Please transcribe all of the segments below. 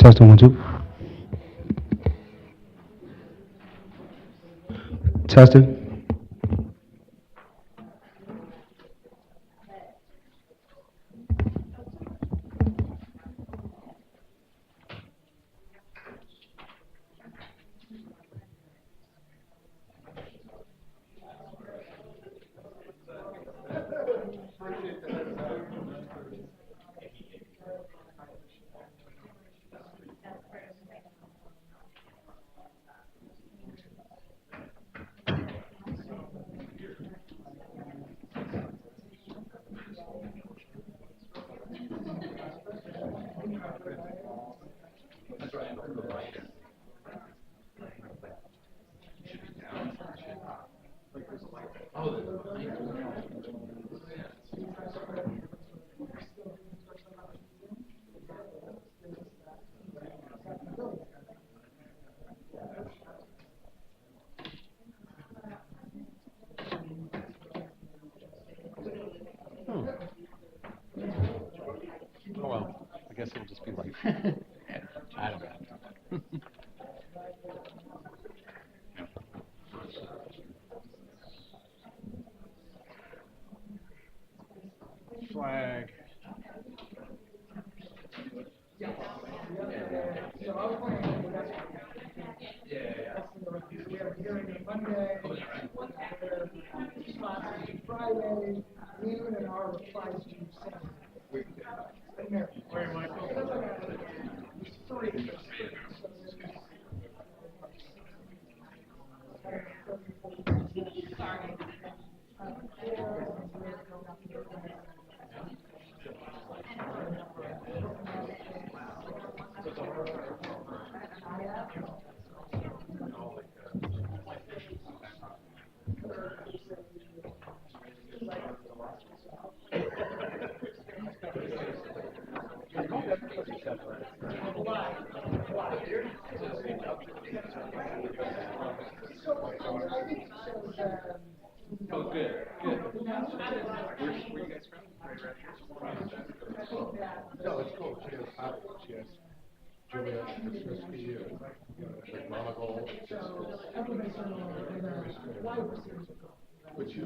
Testing 1 2. Testing. Oh well, I guess it'll just be like, I don't know. Flag. Friday, noon, and our replies to Oh, good, good. Where you guys from? No, it's cool. She has Julia Christmas like Mama Gold. Which you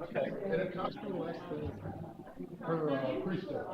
okay. And it costs me less than her preschool.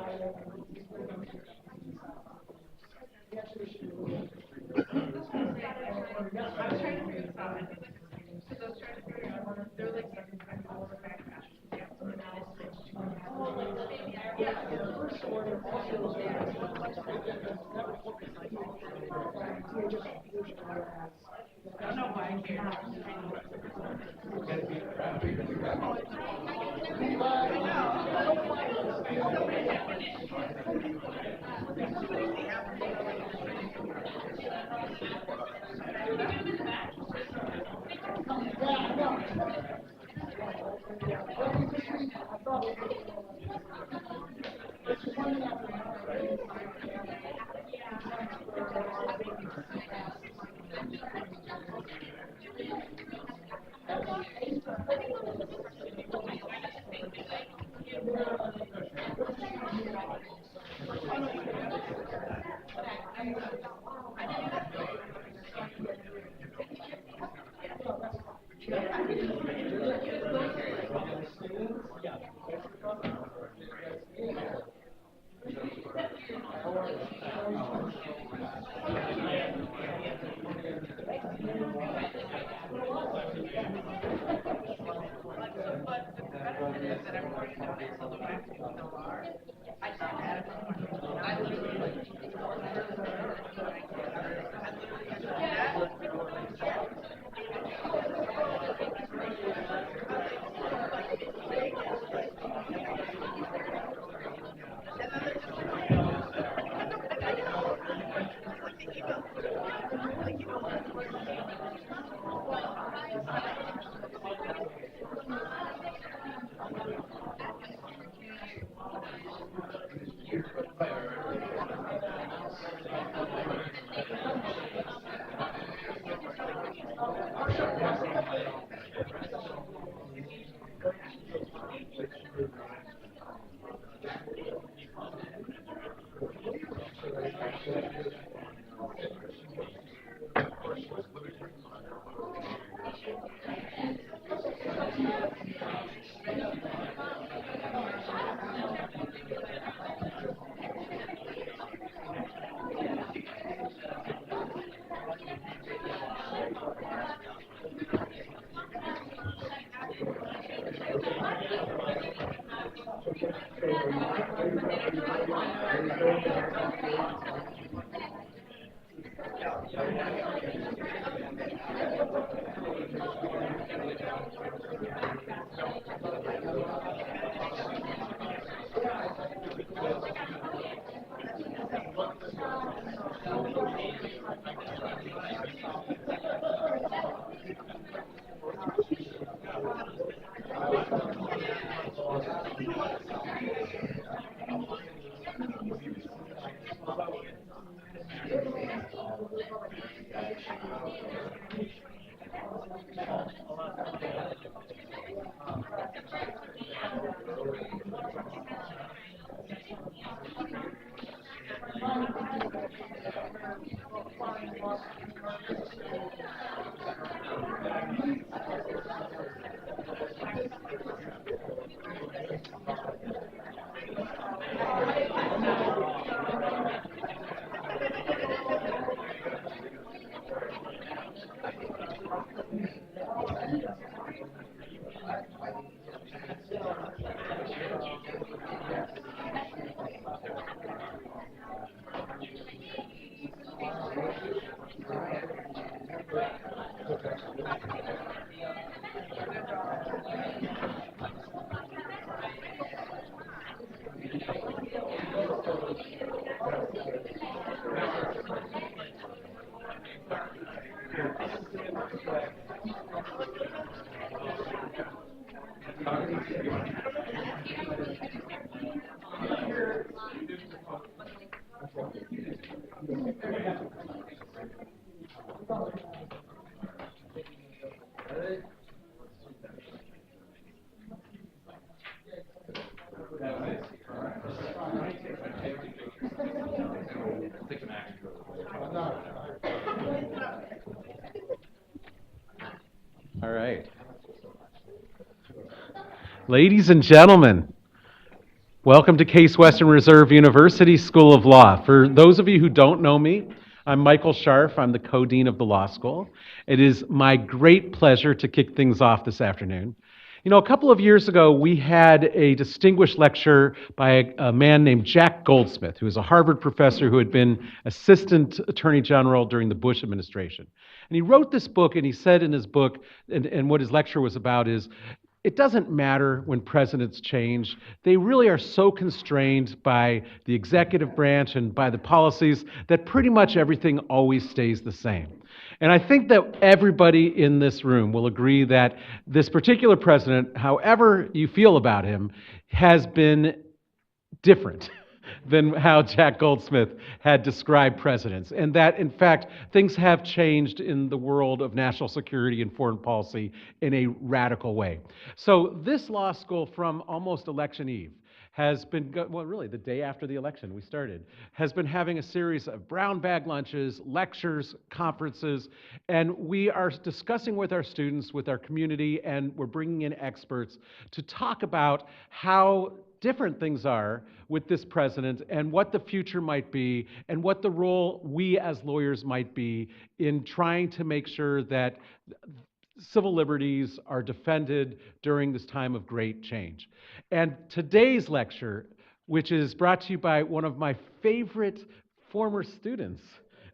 All right. Ladies and gentlemen, welcome to Case Western Reserve University School of Law. For those of you who don't know me, I'm Michael Scharf. I'm the co-dean of the law school. It is my great pleasure to kick things off this afternoon. You know, a couple of years ago, we had a distinguished lecture by a man named Jack Goldsmith, who was a Harvard professor who had been Assistant Attorney General during the Bush administration. And he wrote this book, and he said in his book, and what his lecture was about is, it doesn't matter when presidents change. They really are so constrained by the executive branch and by the policies that pretty much everything always stays the same. And I think that everybody in this room will agree that this particular president, however you feel about him, has been different than how Jack Goldsmith had described presidents, and that, in fact, things have changed in the world of national security and foreign policy in a radical way. So this law school, from almost election eve, has been, well, really the day after the election we started, has been having a series of brown bag lunches, lectures, conferences, and we are discussing with our students, with our community, and we're bringing in experts to talk about how different things are with this president and what the future might be and what the role we as lawyers might be in trying to make sure that civil liberties are defended during this time of great change. And today's lecture, which is brought to you by one of my favorite former students,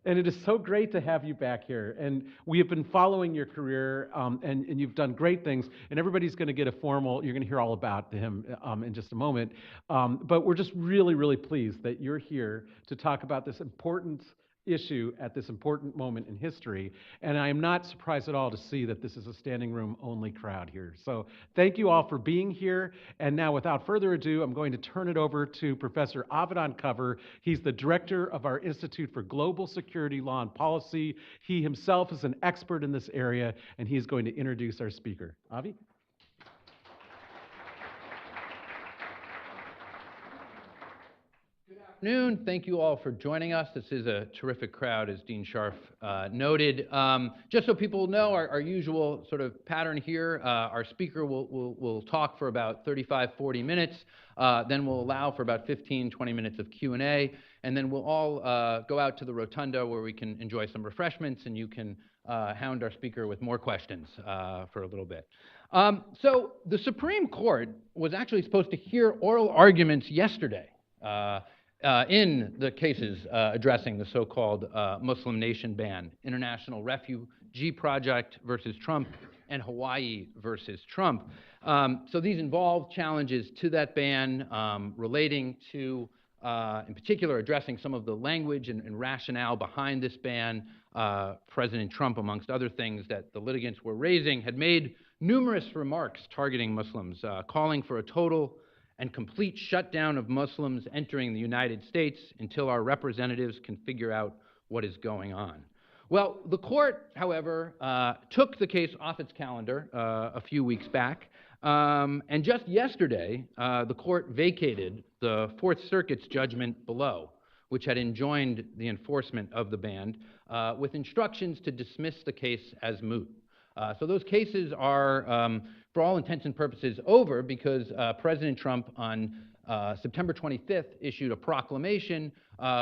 and it is so great to have you back here. And we have been following your career, and you've done great things. And everybody's going to get a formal, you're going to hear all about him in just a moment. But we're just really, really pleased that you're here to talk about this important issue at this important moment in history. And I am not surprised at all to see that this is a standing room only crowd here. So thank you all for being here. And now, without further ado, I'm going to turn it over to Professor Avidan Cover. He's the director of our Institute for Global Security, Law, and Policy. He himself is an expert in this area, and he is going to introduce our speaker. Avi? Afternoon. Thank you all for joining us. This is a terrific crowd, as Dean Scharf noted. Just so people know, our usual sort of pattern here, our speaker will talk for about 35, 40 minutes, then we'll allow for about 15, 20 minutes of Q&A, and then we'll all go out to the rotunda where we can enjoy some refreshments, and you can hound our speaker with more questions for a little bit. So the Supreme Court was actually supposed to hear oral arguments yesterday. in the cases addressing the so-called Muslim nation ban, International Refugee Project versus Trump and Hawaii versus Trump. So these involve challenges to that ban relating to, in particular, addressing some of the language and rationale behind this ban. President Trump, amongst other things that the litigants were raising, had made numerous remarks targeting Muslims, calling for a total and complete shutdown of Muslims entering the United States until our representatives can figure out what is going on. Well, the court, however, took the case off its calendar a few weeks back, and just yesterday, the court vacated the Fourth Circuit's judgment below, which had enjoined the enforcement of the ban, with instructions to dismiss the case as moot. So those cases are, for all intents and purposes, over because President Trump on September 25th issued a proclamation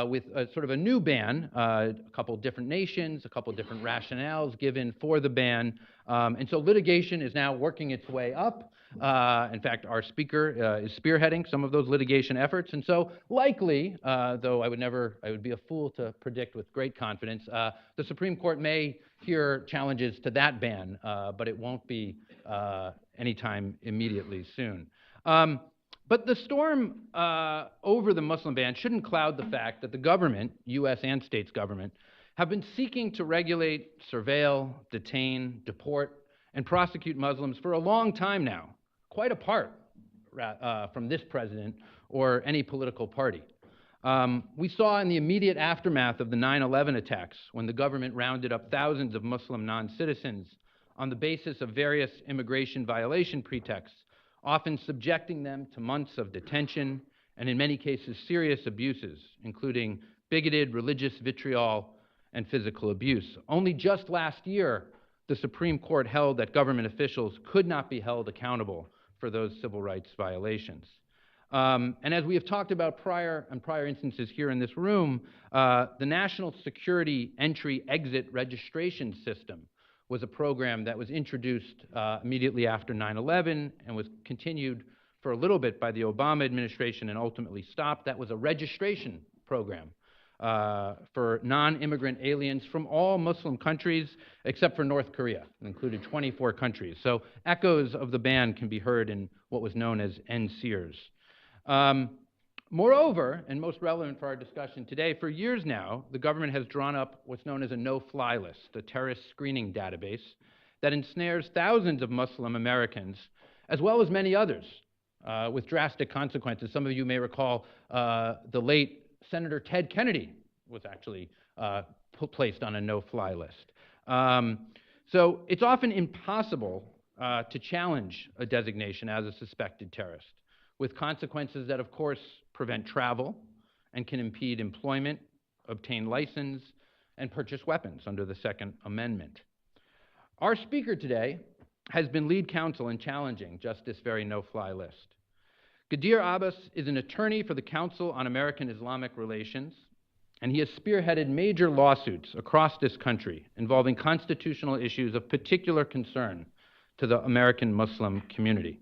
with a sort of a new ban, a couple different nations, a couple different rationales given for the ban. And so litigation is now working its way up. In fact, our speaker is spearheading some of those litigation efforts. And so likely, though I would be a fool to predict with great confidence, the Supreme Court may hear challenges to that ban, but it won't be anytime immediately soon. But the storm over the Muslim ban shouldn't cloud the fact that the government, U.S. and states government, have been seeking to regulate, surveil, detain, deport, and prosecute Muslims for a long time now, quite apart from this president or any political party. We saw in the immediate aftermath of the 9/11 attacks, when the government rounded up thousands of Muslim non-citizens on the basis of various immigration violation pretexts, often subjecting them to months of detention and, in many cases, serious abuses, including bigoted religious vitriol and physical abuse. Only just last year, the Supreme Court held that government officials could not be held accountable for those civil rights violations. And as we have talked about in prior instances here in this room, the National Security Entry-Exit Registration System was a program that was introduced immediately after 9/11 and was continued for a little bit by the Obama administration and ultimately stopped. That was a registration program for non-immigrant aliens from all Muslim countries except for North Korea. It included 24 countries. So echoes of the ban can be heard in what was known as NSEERS. Moreover, and most relevant for our discussion today, for years now, the government has drawn up what's known as a no-fly list, a terrorist screening database that ensnares thousands of Muslim Americans, as well as many others, with drastic consequences. Some of you may recall the late Senator Ted Kennedy was actually placed on a no-fly list. So it's often impossible to challenge a designation as a suspected terrorist, with consequences that, of course, prevent travel and can impede employment, obtain license, and purchase weapons under the Second Amendment. Our speaker today has been lead counsel in challenging just this very no-fly list. Gadeir Abbas is an attorney for the Council on American-Islamic Relations, and he has spearheaded major lawsuits across this country involving constitutional issues of particular concern to the American Muslim community,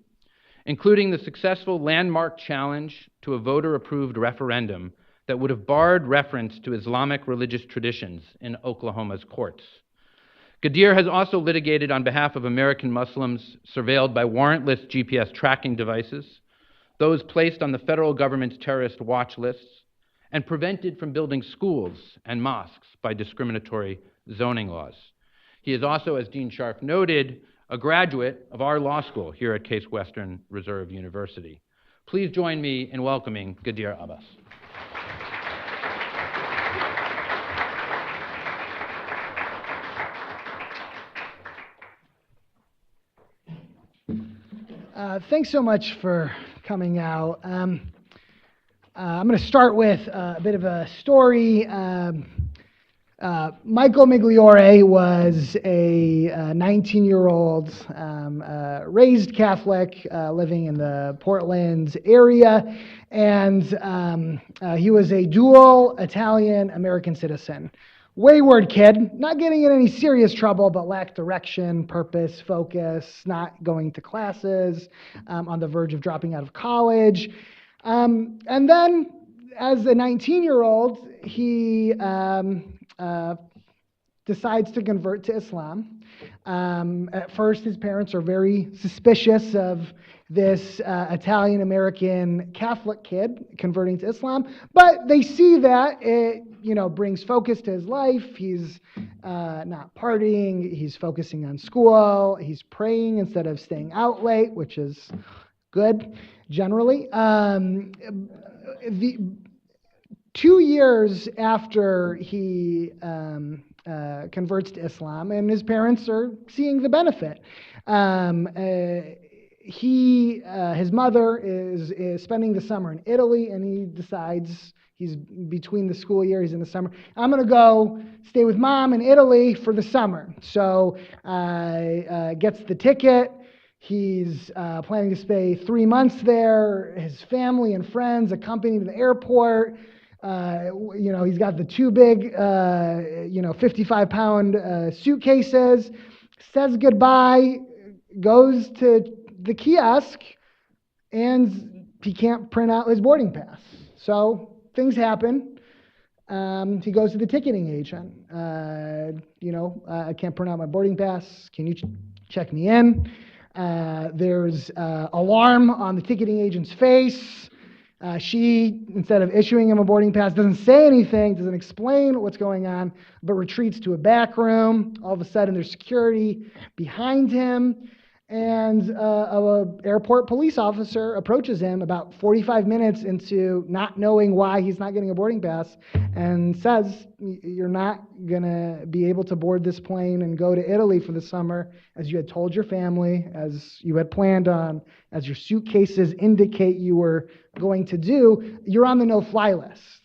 including the successful landmark challenge to a voter-approved referendum that would have barred reference to Islamic religious traditions in Oklahoma's courts. Gadeir has also litigated on behalf of American Muslims surveilled by warrantless GPS tracking devices, those placed on the federal government's terrorist watch lists, and prevented from building schools and mosques by discriminatory zoning laws. He is also, as Dean Scharf noted, a graduate of our law school here at Case Western Reserve University. Please join me in welcoming Gadeir Abbas. Thanks so much for coming out. I'm going to start with a bit of a story. Michael Migliore was a 19-year-old raised Catholic living in the Portland area, and he was a dual Italian-American citizen. Wayward kid, not getting in any serious trouble, but lacked direction, purpose, focus, not going to classes, on the verge of dropping out of college. And then as a 19-year-old, he decides to convert to Islam. At first, his parents are very suspicious of this Italian-American Catholic kid converting to Islam, but they see that it, brings focus to his life. He's not partying. He's focusing on school. He's praying instead of staying out late, which is good generally. The 2 years after he converts to Islam, and his parents are seeing the benefit. His mother is spending the summer in Italy, and he decides he's between the school year, he's in the summer. I'm going to go stay with mom in Italy for the summer. So gets the ticket. He's planning to stay 3 months there. His family and friends accompany him to the airport. He's got the two big, 55-pound suitcases, says goodbye, goes to the kiosk, and he can't print out his boarding pass. So things happen. He goes to the ticketing agent. I can't print out my boarding pass. Can you check me in? There's alarm on the ticketing agent's face. She, instead of issuing him a boarding pass, doesn't say anything, doesn't explain what's going on, but retreats to a back room. All of a sudden, there's security behind him, and an airport police officer approaches him about 45 minutes into not knowing why he's not getting a boarding pass and says, you're not going to be able to board this plane and go to Italy for the summer as you had told your family, as you had planned on, as your suitcases indicate you were going to do. You're on the no-fly list.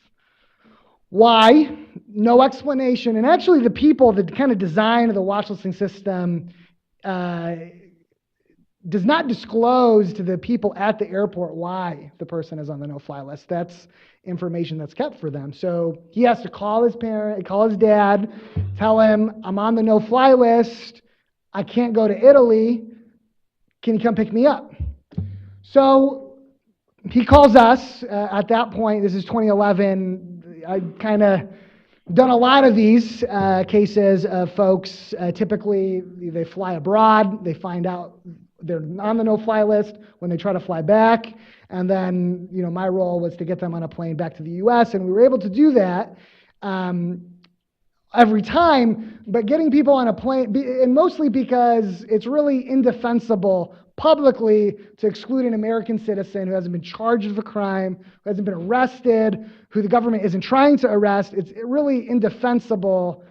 Why? No explanation. And actually the people, the kind of design of the watch listing system does not disclose to the people at the airport why the person is on the no-fly list. That's information that's kept for them. So he has to call his dad, tell him, I'm on the no-fly list. I can't go to Italy. Can you come pick me up? So he calls us. At that point, this is 2011. I kind of done a lot of these cases of folks. Typically, they fly abroad. They find out they're on the no-fly list when they try to fly back. And then, my role was to get them on a plane back to the U.S., and we were able to do that every time. But getting people on a plane, and mostly because it's really indefensible publicly to exclude an American citizen who hasn't been charged with a crime, who hasn't been arrested, who the government isn't trying to arrest. It's really indefensible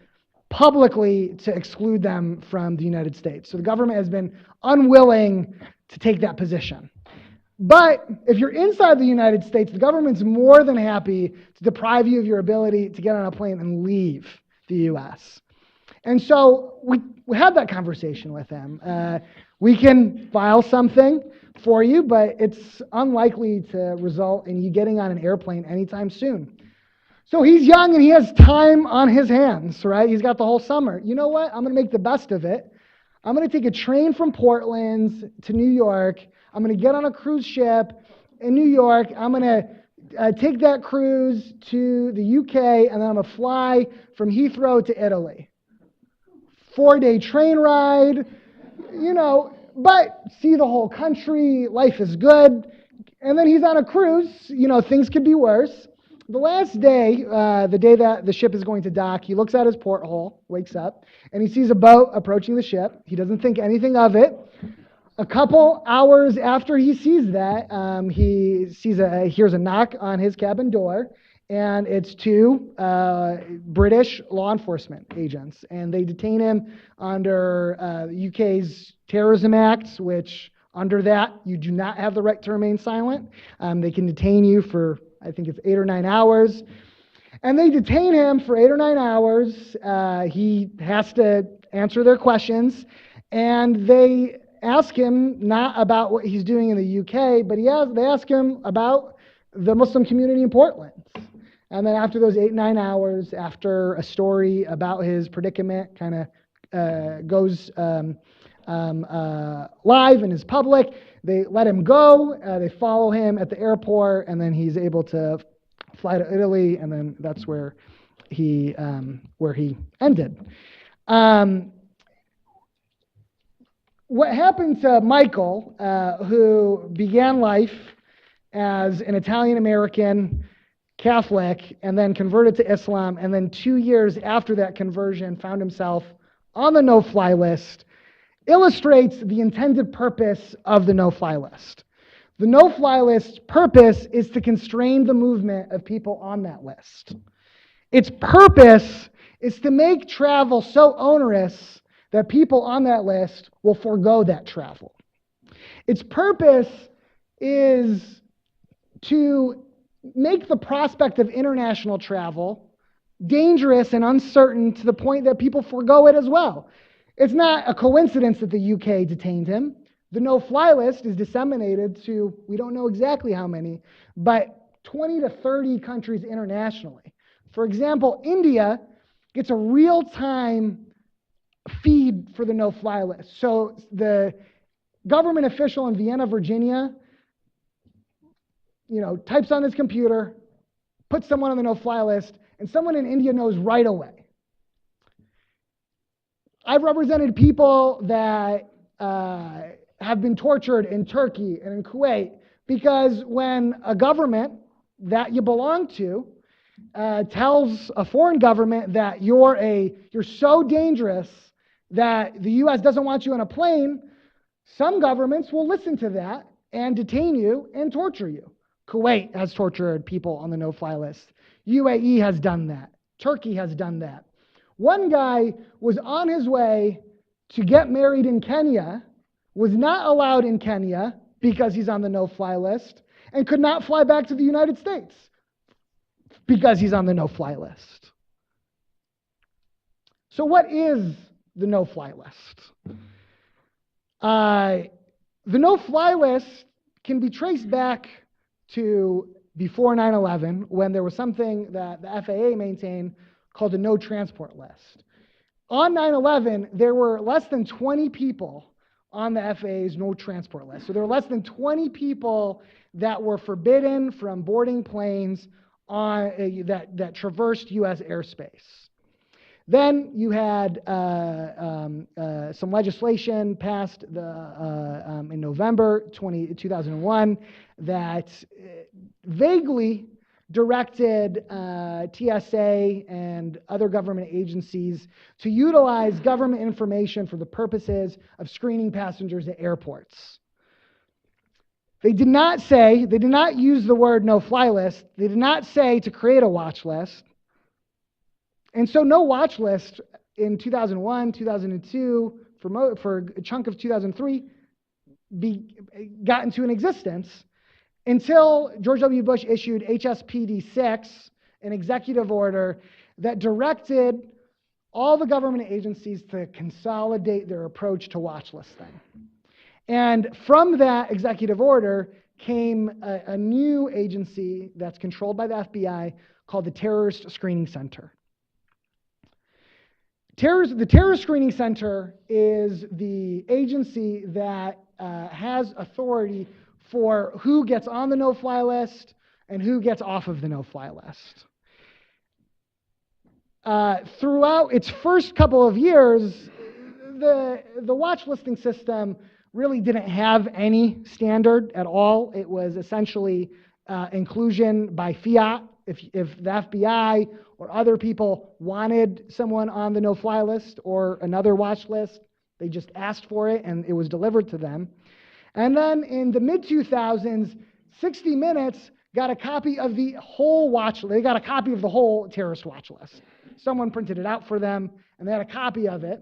publicly to exclude them from the United States. So the government has been unwilling to take that position. But if you're inside the United States, the government's more than happy to deprive you of your ability to get on a plane and leave the U.S. And so we had that conversation with him. We can file something for you, but it's unlikely to result in you getting on an airplane anytime soon. So he's young and he has time on his hands, right? He's got the whole summer. You know what? I'm going to make the best of it. I'm going to take a train from Portland to New York. I'm going to get on a cruise ship in New York. I'm going to take that cruise to the UK, and then I'm going to fly from Heathrow to Italy. 4-day train ride, but see the whole country. Life is good. And then he's on a cruise. Things could be worse. The last day, the day that the ship is going to dock, he looks at his porthole, wakes up, and he sees a boat approaching the ship. He doesn't think anything of it. A couple hours after he sees that, he hears a knock on his cabin door, and it's two British law enforcement agents, and they detain him under the UK's Terrorism Act, which under that you do not have the right to remain silent. They can detain you for, I think it's 8 or 9 hours. And they detain him for 8 or 9 hours. He has to answer their questions. And they ask him not about what he's doing in the UK, but they ask him about the Muslim community in Portland. And then after those 8-9 hours, after a story about his predicament kind of goes live and is public, they let him go. They follow him at the airport, and then he's able to fly to Italy, and then that's where he ended. What happened to Michael, who began life as an Italian-American Catholic and then converted to Islam, and then 2 years after that conversion found himself on the no-fly list, illustrates the intended purpose of the no-fly list. The no-fly list's purpose is to constrain the movement of people on that list. Its purpose is to make travel so onerous that people on that list will forego that travel. Its purpose is to make the prospect of international travel dangerous and uncertain to the point that people forego it as well. It's not a coincidence that the UK detained him. The no-fly list is disseminated to, we don't know exactly how many, but 20 to 30 countries internationally. For example, India gets a real-time feed for the no-fly list. So the government official in Vienna, Virginia, types on his computer, puts someone on the no-fly list, and someone in India knows right away. I've represented people that have been tortured in Turkey and in Kuwait because when a government that you belong to tells a foreign government that you're so dangerous that the U.S. doesn't want you on a plane, some governments will listen to that and detain you and torture you. Kuwait has tortured people on the no-fly list. UAE has done that. Turkey has done that. One guy was on his way to get married in Kenya, was not allowed in Kenya because he's on the no-fly list, and could not fly back to the United States because he's on the no-fly list. So what is the no-fly list? The no-fly list can be traced back to before 9/11, when there was something that the FAA maintained called a no transport list. On 9/11, there were less than 20 people on the FAA's no transport list. So there were less than 20 people that were forbidden from boarding planes that traversed U.S. airspace. Then you had some legislation passed in November 2001 that vaguely directed TSA and other government agencies to utilize government information for the purposes of screening passengers at airports. They did not use the word no-fly list. They did not say to create a watch list. And so no watch list in 2001, 2002, for a chunk of 2003 got into an existence until George W. Bush issued HSPD 6, an executive order that directed all the government agencies to consolidate their approach to watch listing. And from that executive order came a new agency that's controlled by the FBI called the Terrorist Screening Center. The Terrorist Screening Center is the agency that has authority for who gets on the no-fly list and who gets off of the no-fly list. Throughout its first couple of years, the watch listing system really didn't have any standard at all. It was essentially inclusion by fiat. If the FBI or other people wanted someone on the no-fly list or another watch list, they just asked for it and it was delivered to them. And then in the mid-2000s, 60 Minutes got a copy of the whole watch list. They got a copy of the whole terrorist watch list. Someone printed it out for them and they had a copy of it.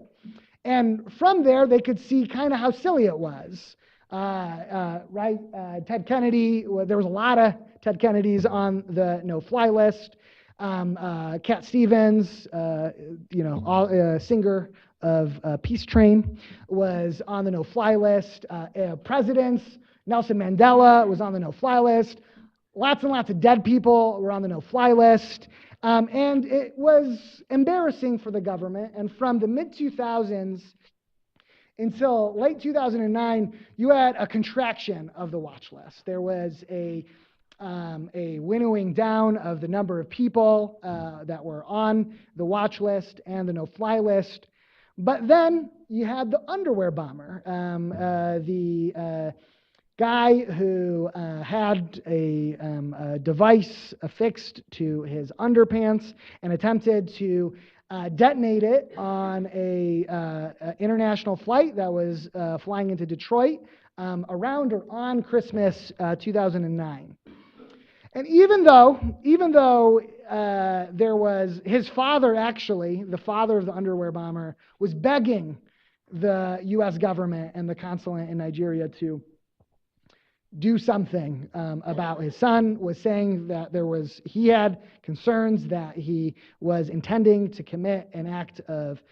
And from there, they could see kind of how silly it was. Ted Kennedy, there was a lot of Ted Kennedys on the no-fly list. Cat Stevens, singer of Peace Train, was on the no-fly list. Presidents, Nelson Mandela was on the no-fly list. Lots and lots of dead people were on the no-fly list. And it was embarrassing for the government. And from the mid-2000s until late 2009, you had a contraction of the watch list. There was a a winnowing down of the number of people that were on the watch list and the no-fly list. But then you had the underwear bomber, the guy who had a device affixed to his underpants and attempted to detonate it on a international flight that was flying into Detroit around or on Christmas 2009. And even though there was his father, actually, the father of the underwear bomber, was begging the U.S. government and the consulate in Nigeria to do something about his son, was saying that he had concerns that he was intending to commit an act of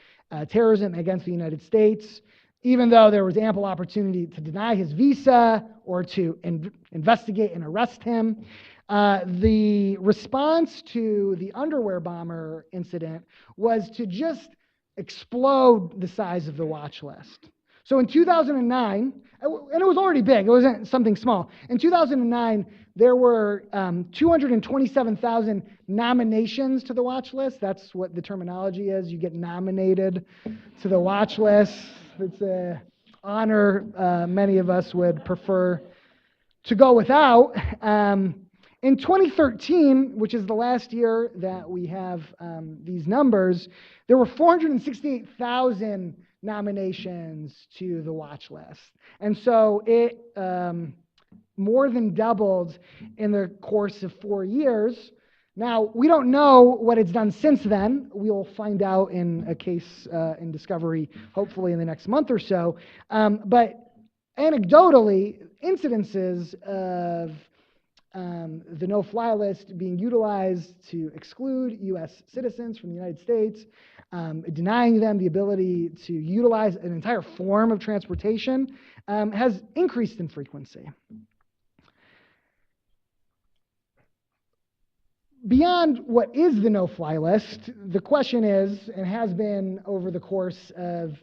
terrorism against the United States, even though there was ample opportunity to deny his visa or to investigate and arrest him. The response to the underwear bomber incident was to just explode the size of the watch list. So in 2009, and it was already big, it wasn't something small. In 2009, there were 227,000 nominations to the watch list. That's what the terminology is. You get nominated to the watch list. It's an honor many of us would prefer to go without. In 2013, which is the last year that we have these numbers, there were 468,000 nominations to the watch list. And so it more than doubled in the course of 4 years. Now, we don't know what it's done since then. We'll find out in a case in discovery, hopefully in the next month or so. But anecdotally, incidences of the no-fly list being utilized to exclude U.S. citizens from the United States, denying them the ability to utilize an entire form of transportation, has increased in frequency. Beyond what is the no-fly list, the question is, and has been over the course of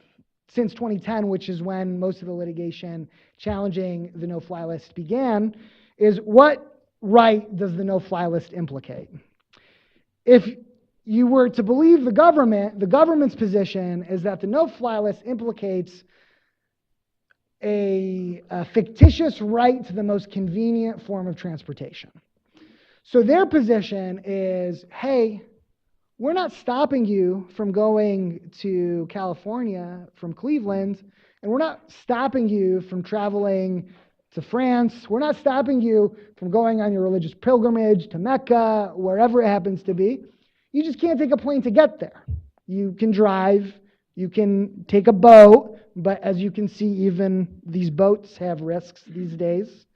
since 2010, which is when most of the litigation challenging the no-fly list began, is what right does the no-fly list implicate? If you were to believe the government's position is that the no-fly list implicates a fictitious right to the most convenient form of transportation. So their position is, hey, we're not stopping you from going to California from Cleveland, and we're not stopping you from traveling to France. We're not stopping you from going on your religious pilgrimage to Mecca, wherever it happens to be. You just can't take a plane to get there. You can drive, you can take a boat, but as you can see, even these boats have risks these days.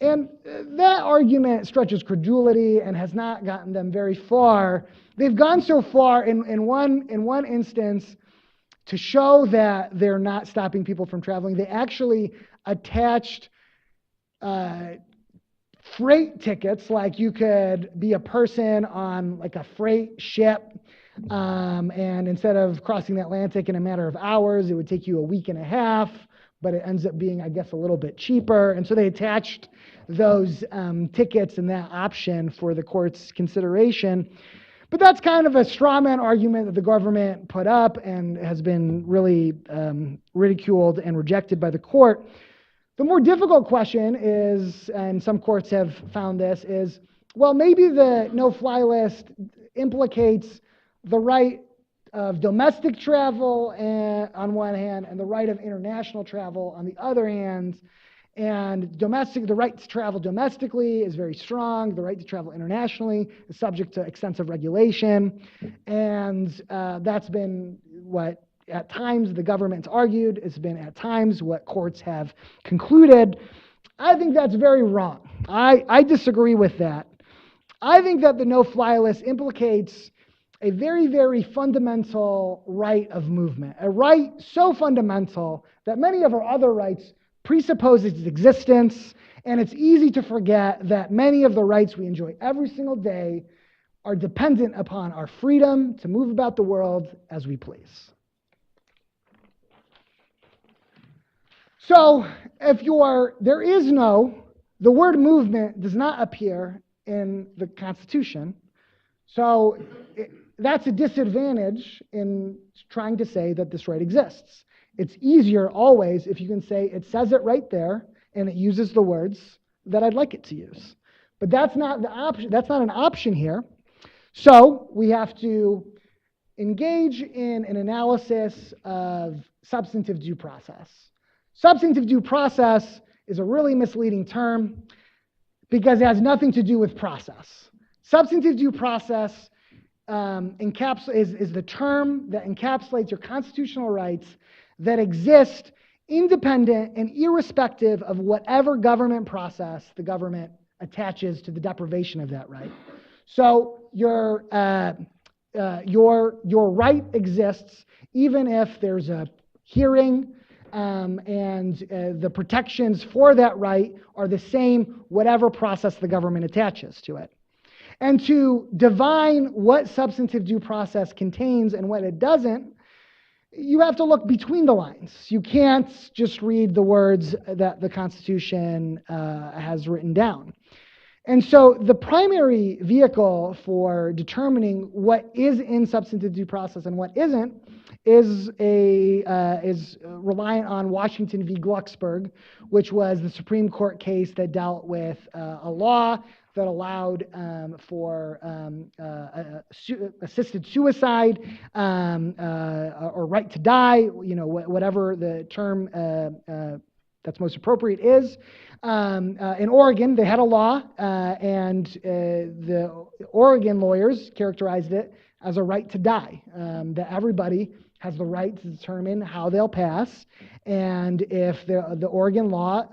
And that argument stretches credulity and has not gotten them very far. They've gone so far in one instance to show that they're not stopping people from traveling. They actually attached freight tickets, like you could be a person on like a freight ship, and instead of crossing the Atlantic in a matter of hours, it would take you a week and a half, but it ends up being, I guess, a little bit cheaper. And so they attached those tickets and that option for the court's consideration. But that's kind of a straw man argument that the government put up and has been really ridiculed and rejected by the court. The more difficult question is, and some courts have found this, is, well, maybe the no-fly list implicates the right of domestic travel on one hand and the right of international travel on the other hand. And the right to travel domestically is very strong. The right to travel internationally is subject to extensive regulation. And that's been what at times the government's argued. It's been at times what courts have concluded. I think that's very wrong. I disagree with that. I think that the no-fly list implicates a very, very fundamental right of movement, a right so fundamental that many of our other rights presuppose its existence, and it's easy to forget that many of the rights we enjoy every single day are dependent upon our freedom to move about the world as we please. So, there is no The word movement does not appear in the Constitution, so that's a disadvantage in trying to say that this right exists. It's easier always if you can say it says it right there and it uses the words that I'd like it to use. But that's not the option. That's not an option here. So we have to engage in an analysis of substantive due process. Substantive due process is a really misleading term because it has nothing to do with process. Substantive due process is the term that encapsulates your constitutional rights that exist independent and irrespective of whatever government process the government attaches to the deprivation of that right. So your right exists even if there's a hearing and the protections for that right are the same whatever process the government attaches to it. And to divine what substantive due process contains and what it doesn't, you have to look between the lines. You can't just read the words that the Constitution has written down. And so the primary vehicle for determining what is in substantive due process and what isn't is reliant on Washington v. Glucksberg, which was the Supreme Court case that dealt with a law that allowed for assisted suicide or right to die, whatever the term that's most appropriate is. In Oregon, they had a law, and the Oregon lawyers characterized it as a right to die, that everybody has the right to determine how they'll pass, and if the Oregon law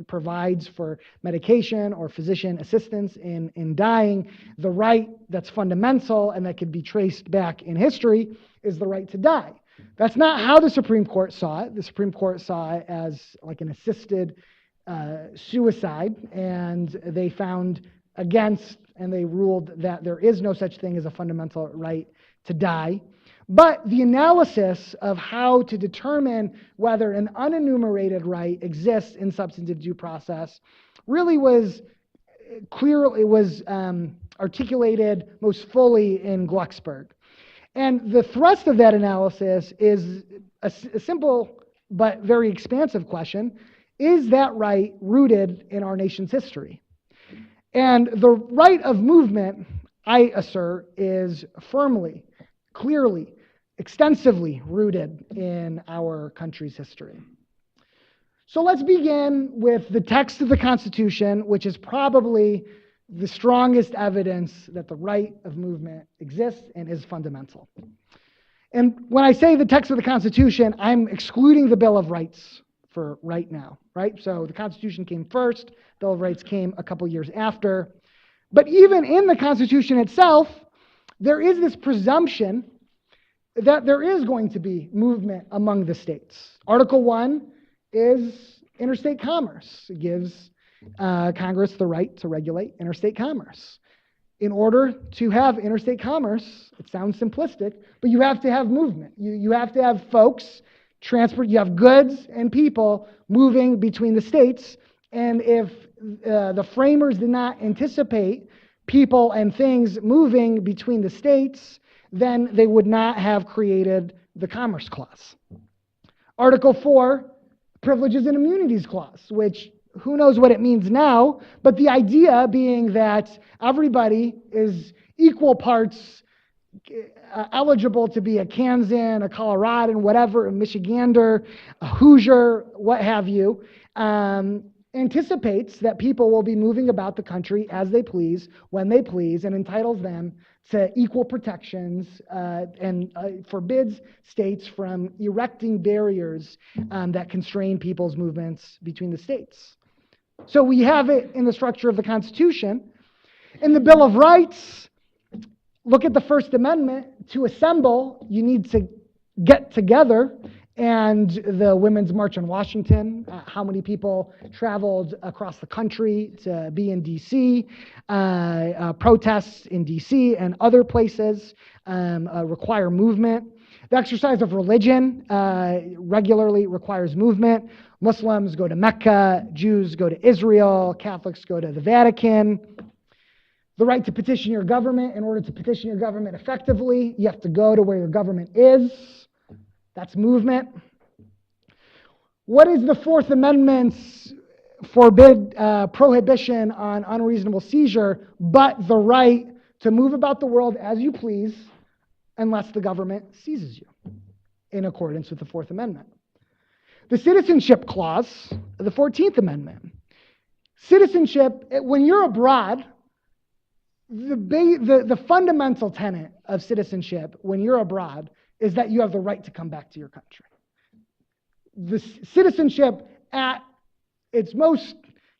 provides for medication or physician assistance in dying, the right that's fundamental and that could be traced back in history is the right to die. That's not how the Supreme Court saw it. The Supreme Court saw it as like an assisted suicide, and they found against, and they ruled that there is no such thing as a fundamental right to die. But the analysis of how to determine whether an unenumerated right exists in substantive due process really was articulated most fully in Glucksberg. And the thrust of that analysis is a simple but very expansive question. Is that right rooted in our nation's history? And the right of movement, I assert, is firmly, clearly, extensively rooted in our country's history. So let's begin with the text of the Constitution, which is probably the strongest evidence that the right of movement exists and is fundamental. And when I say the text of the Constitution, I'm excluding the Bill of Rights for right now, right? So the Constitution came first, Bill of Rights came a couple years after. But even in the Constitution itself, there is this presumption that there is going to be movement among the states. Article 1 is interstate commerce. It gives Congress the right to regulate interstate commerce. In order to have interstate commerce, it sounds simplistic, but you have to have movement. You have to have folks you have goods and people moving between the states, and if the framers did not anticipate people and things moving between the states, then they would not have created the Commerce Clause. Article 4, Privileges and Immunities Clause, which who knows what it means now, but the idea being that everybody is equal parts eligible to be a Kansan, a Coloradan, whatever, a Michigander, a Hoosier, what have you, anticipates that people will be moving about the country as they please, when they please, and entitles them to equal protections and forbids states from erecting barriers that constrain people's movements between the states. So we have it in the structure of the Constitution. In the Bill of Rights, look at the First Amendment. To assemble, you need to get together. And the Women's March on Washington, how many people traveled across the country to be in D.C., protests in D.C. and other places require movement. The exercise of religion regularly requires movement. Muslims go to Mecca, Jews go to Israel, Catholics go to the Vatican. The right to petition your government. In order to petition your government effectively, you have to go to where your government is. That's movement. What is the Fourth Amendment's prohibition on unreasonable seizure but the right to move about the world as you please unless the government seizes you in accordance with the Fourth Amendment? The Citizenship Clause of the 14th Amendment. Citizenship, when you're abroad, the fundamental tenet of citizenship when you're abroad is that you have the right to come back to your country. The citizenship at its most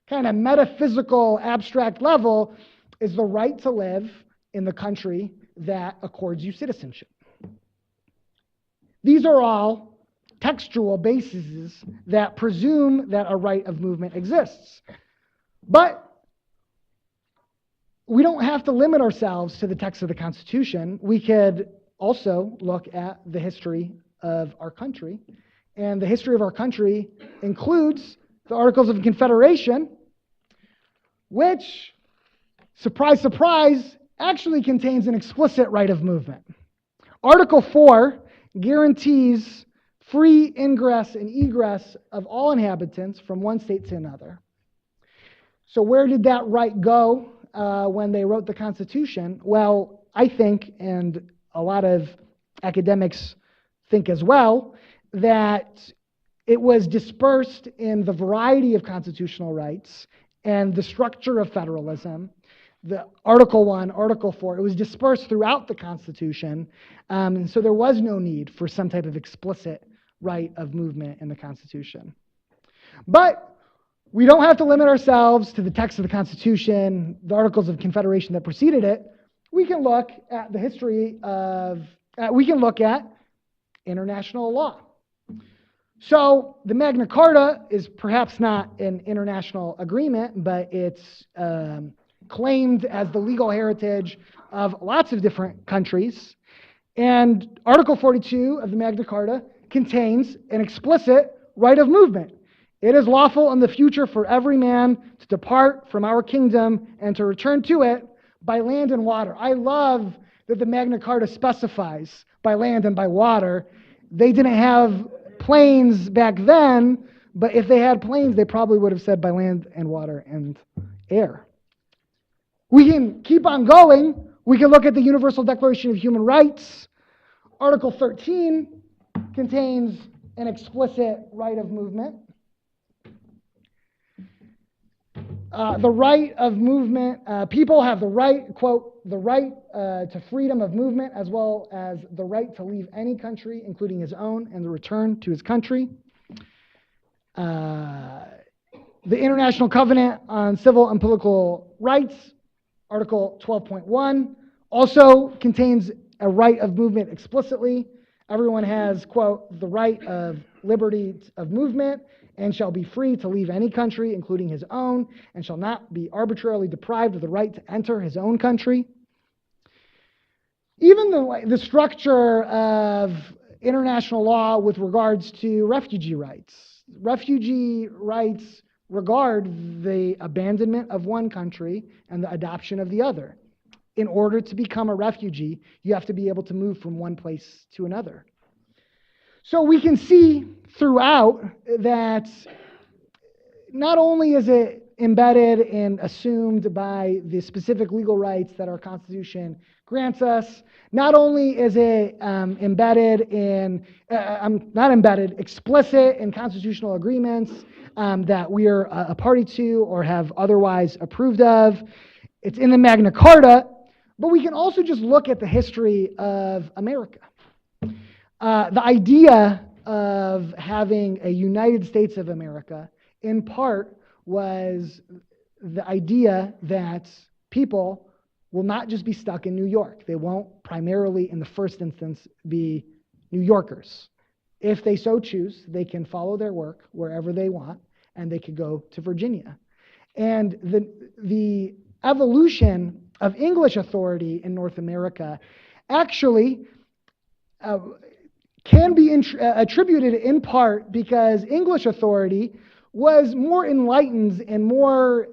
kind of metaphysical, abstract level is the right to live in the country that accords you citizenship. These are all textual bases that presume that a right of movement exists. But we don't have to limit ourselves to the text of the Constitution. We could also look at the history of our country. And the history of our country includes the Articles of Confederation, which, surprise, surprise, actually contains an explicit right of movement. Article 4 guarantees free ingress and egress of all inhabitants from one state to another. So where did that right go when they wrote the Constitution? Well, I think, and a lot of academics think as well, that it was dispersed in the variety of constitutional rights and the structure of federalism. The Article 1, Article 4, it was dispersed throughout the Constitution, and so there was no need for some type of explicit right of movement in the Constitution. But we don't have to limit ourselves to the text of the Constitution, the Articles of Confederation that preceded it. We can look at the history of, we can look at international law. So the Magna Carta is perhaps not an international agreement, but it's claimed as the legal heritage of lots of different countries. And Article 42 of the Magna Carta contains an explicit right of movement. It is lawful in the future for every man to depart from our kingdom and to return to it by land and water. I love that the Magna Carta specifies by land and by water. They didn't have planes back then, but if they had planes, they probably would have said by land and water and air. We can keep on going. We can look at the Universal Declaration of Human Rights. Article 13 contains an explicit right of movement. The right of movement, people have the right, quote, the right to freedom of movement as well as the right to leave any country, including his own, and to return to his country. The International Covenant on Civil and Political Rights, Article 12.1, also contains a right of movement explicitly. Everyone has, quote, the right of liberty of movement and shall be free to leave any country, including his own, and shall not be arbitrarily deprived of the right to enter his own country. Even the structure of international law with regards to refugee rights. Refugee rights regard the abandonment of one country and the adoption of the other. In order to become a refugee, you have to be able to move from one place to another. So we can see throughout that not only is it embedded and assumed by the specific legal rights that our Constitution grants us, not only is it explicit in constitutional agreements that we are a party to or have otherwise approved of, it's in the Magna Carta, but we can also just look at the history of America. The idea of having a United States of America, in part, was the idea that people will not just be stuck in New York. They won't primarily, in the first instance, be New Yorkers. If they so choose, they can follow their work wherever they want, and they could go to Virginia. And the evolution of English authority in North America actually can be attributed in part because English authority was more enlightened and more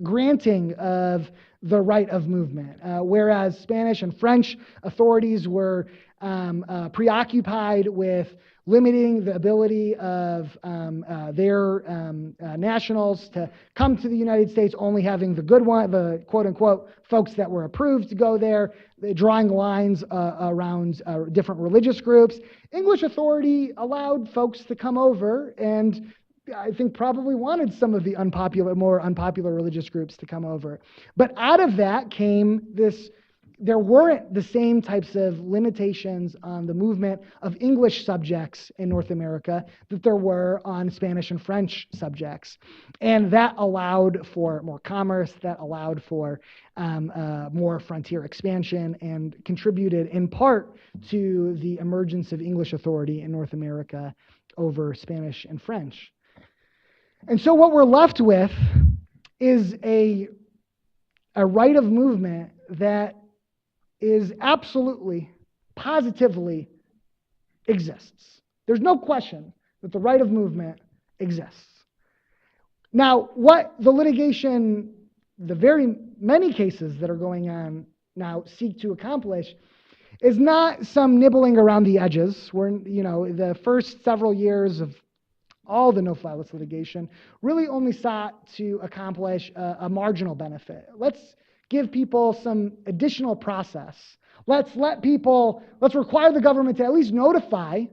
granting of the right of movement, whereas Spanish and French authorities were preoccupied with limiting the ability of their nationals to come to the United States, only having the good one, the quote-unquote folks that were approved to go there, drawing lines around different religious groups. English authority allowed folks to come over, and I think probably wanted some of the more unpopular religious groups to come over. But out of that came this, there weren't the same types of limitations on the movement of English subjects in North America that there were on Spanish and French subjects. And that allowed for more commerce, that allowed for more frontier expansion, and contributed in part to the emergence of English authority in North America over Spanish and French. And so what we're left with is a right of movement that is absolutely, positively exists. There's no question that the right of movement exists. Now, what the litigation, the very many cases that are going on now seek to accomplish is not some nibbling around the edges. Where, the first several years of all the no-fly list litigation really only sought to accomplish a marginal benefit. Let's give people some additional process. Let's require the government to at least notify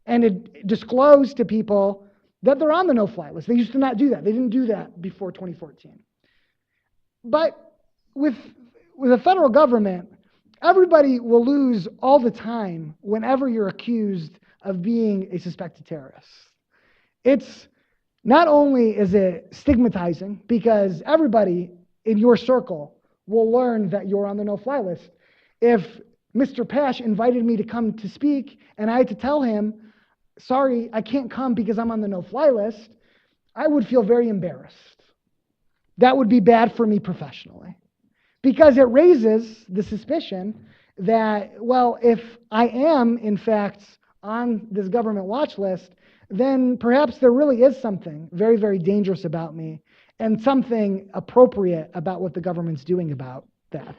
and disclose to people that they're on the no-fly list. They used to not do that. They didn't do that before 2014. But with the federal government, everybody will lose all the time whenever you're accused of being a suspected terrorist. It's not only is it stigmatizing because everybody in your circle will learn that you're on the no-fly list. If Mr. Pash invited me to come to speak and I had to tell him, sorry, I can't come because I'm on the no-fly list, I would feel very embarrassed. That would be bad for me professionally, because it raises the suspicion that, well, if I am in fact on this government watch list, then perhaps there really is something very, very dangerous about me and something appropriate about what the government's doing about that.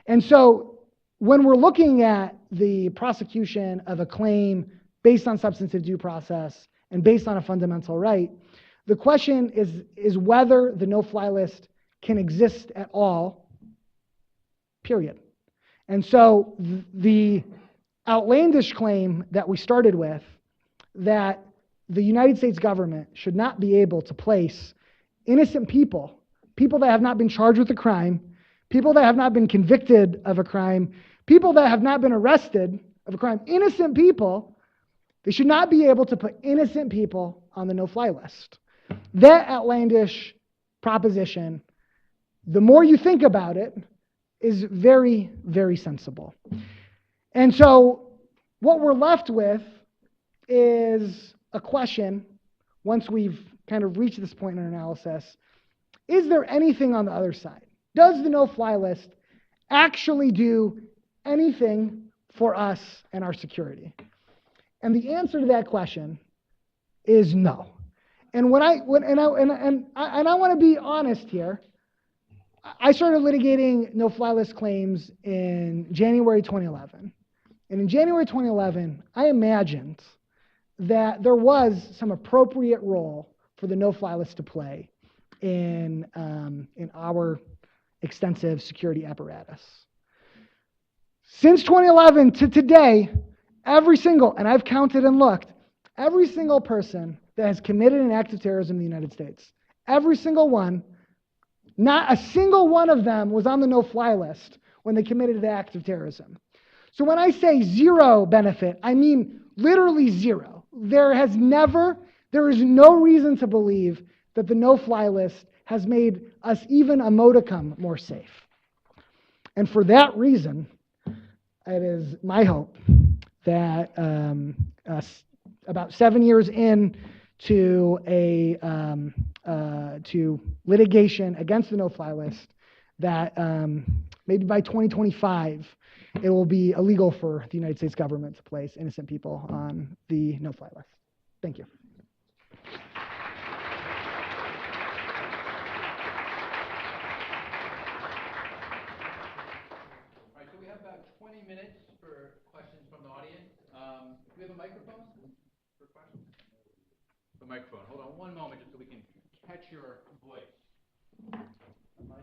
And so when we're looking at the prosecution of a claim based on substantive due process and based on a fundamental right, the question is whether the no-fly list can exist at all, period. And so the outlandish claim that we started with, that the United States government should not be able to place innocent people, people that have not been charged with a crime, people that have not been convicted of a crime, people that have not been arrested of a crime, innocent people, they should not be able to put innocent people on the no-fly list. That outlandish proposition, the more you think about it, is very, very sensible. And so what we're left with is a question, once we've kind of reached this point in our analysis, is there anything on the other side? Does the no-fly list actually do anything for us and our security? And the answer to that question is no. And I want to be honest here. I started litigating no-fly list claims in January 2011. And in January 2011, I imagined that there was some appropriate role for the no-fly list to play in our extensive security apparatus. Since 2011 to today, every single, and I've counted and looked, every single person that has committed an act of terrorism in the United States, every single one, not a single one of them was on the no-fly list when they committed an act of terrorism. So when I say zero benefit, I mean literally zero. There is no reason to believe that the no-fly list has made us even a modicum more safe. And for that reason, it is my hope that about 7 years in to litigation against the no-fly list, that maybe by 2025, it will be illegal for the United States government to place innocent people on the no-fly list. Thank you. All right, so we have about 20 minutes for questions from the audience. Do we have a microphone for questions? The microphone. Hold on one moment just so we can catch your voice. Mike?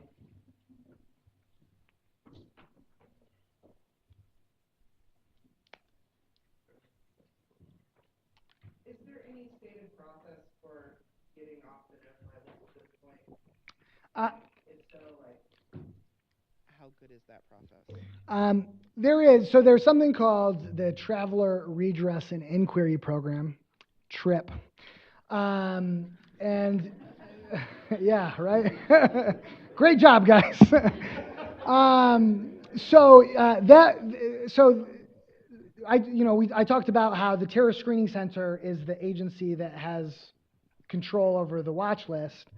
Is there any stated process for getting off the no-fly list at this point? If so, like, how good is that process? There's something called the Traveler Redress and Inquiry Program, TRIP. And yeah, right? Great job, guys. I talked about how the Terrorist Screening Center is the agency that has control over the watch list.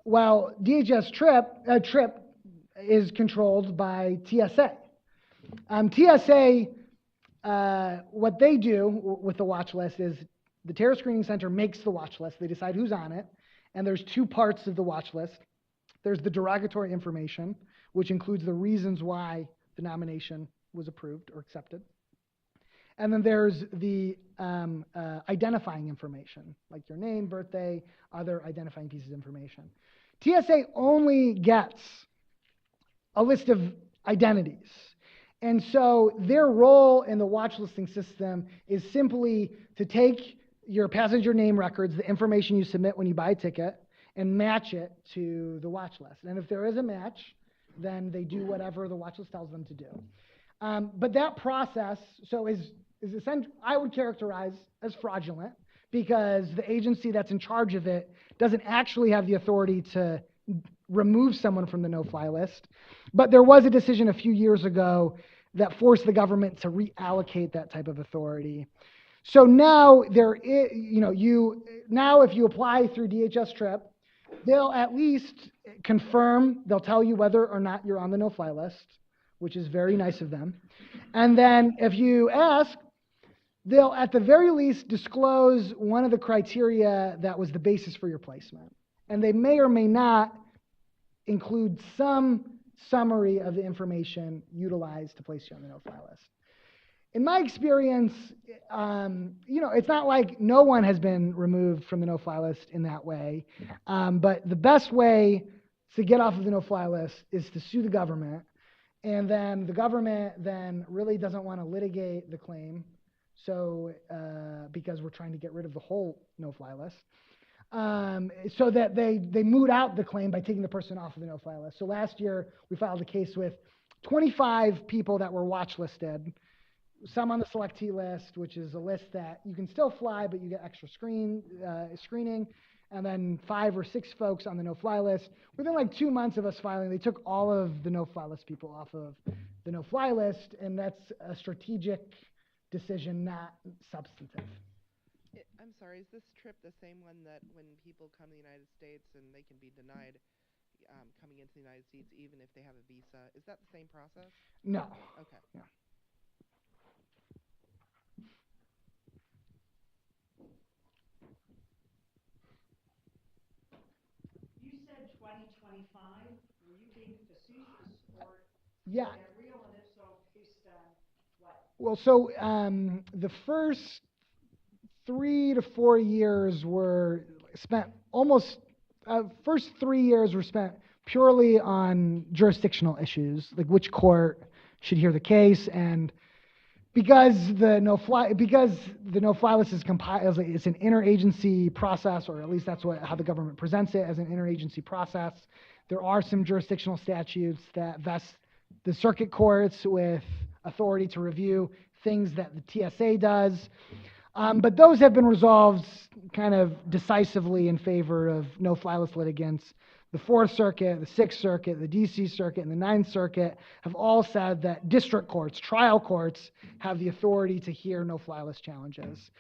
Well, DHS TRIP is controlled by TSA. TSA, what they do with the watch list is the Terror Screening Center makes the watch list. They decide who's on it, and there's two parts of the watch list. There's the derogatory information, which includes the reasons why the nomination was approved or accepted. And then there's the identifying information, like your name, birthday, other identifying pieces of information. TSA only gets a list of identities. And so their role in the watch listing system is simply to take your passenger name records, the information you submit when you buy a ticket, and match it to the watch list. And if there is a match, then they do whatever the watch list tells them to do. But that process, is essentially, I would characterize as fraudulent, because the agency that's in charge of it doesn't actually have the authority to remove someone from the no-fly list. But there was a decision a few years ago that forced the government to reallocate that type of authority. So now there is, now if you apply through DHS TRIP, they'll at least confirm, they'll tell you whether or not you're on the no-fly list, which is very nice of them. And then if you ask, they'll at the very least disclose one of the criteria that was the basis for your placement. And they may or may not include some summary of the information utilized to place you on the no-fly list. In my experience, it's not like no one has been removed from the no-fly list in that way. But the best way to get off of the no-fly list is to sue the government. And then the government then really doesn't want to litigate the claim. So, because we're trying to get rid of the whole no-fly list. So that they moot out the claim by taking the person off of the no-fly list. So last year, we filed a case with 25 people that were watch listed, some on the selectee list, which is a list that you can still fly, but you get extra screening, and then 5 or 6 folks on the no-fly list. Within like 2 months of us filing, they took all of the no-fly list people off of the no-fly list, and that's a strategic decision, not substantive. I'm sorry, is this TRIP the same one that when people come to the United States and they can be denied coming into the United States even if they have a visa? Is that the same process? No. Okay. No. You said 2025. Were you being facetious or Yeah. is that real? And if so, based on what? Well, so the first 3 to 4 years were spent first 3 years were spent purely on jurisdictional issues, like which court should hear the case, and because the no-fly list is compiled, it's an interagency process, or at least that's how the government presents it, as an interagency process. There are some jurisdictional statutes that vest the circuit courts with authority to review things that the TSA does. But those have been resolved kind of decisively in favor of no-fly list litigants. The 4th Circuit, the 6th Circuit, the DC Circuit, and the 9th Circuit have all said that district courts, trial courts, have the authority to hear no-fly list challenges.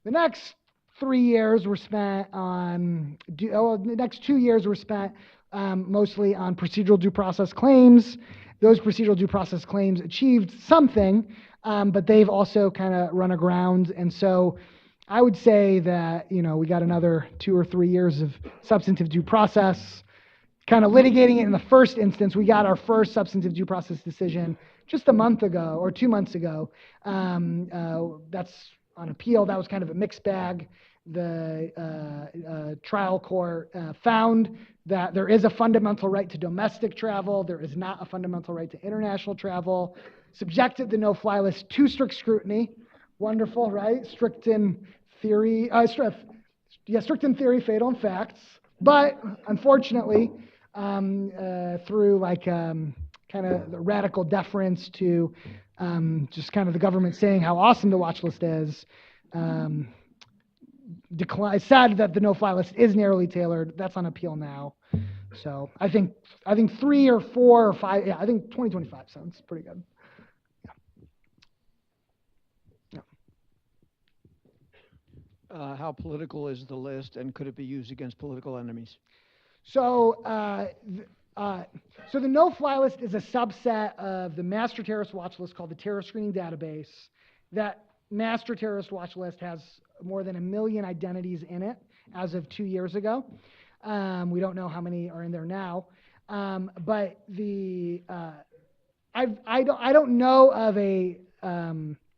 The next 3 years were spent on, the next 2 years were spent mostly on procedural due process claims, those procedural due process claims achieved something, but they've also kind of run aground. And so I would say that, we got another 2 or 3 years of substantive due process, kind of litigating it in the first instance. We got our first substantive due process decision just a month ago or 2 months ago. That's on appeal. That was kind of a mixed bag. The trial court found that there is a fundamental right to domestic travel. There is not a fundamental right to international travel. Subjected the no-fly list to strict scrutiny. Wonderful, right? Strict in theory, strict in theory, fatal in facts. But unfortunately, through kind of the radical deference to just kind of the government saying how awesome the watch list is, decided that the no-fly list is narrowly tailored. That's on appeal now. So I think 3 or 4 or 5. Yeah, I think 2025 sounds pretty good. How political is the list, and could it be used against political enemies? So, so the no-fly list is a subset of the master terrorist watch list called the Terror Screening Database. That master terrorist watch list has more than 1 million identities in it as of 2 years ago. We don't know how many are in there now, but I don't know of a.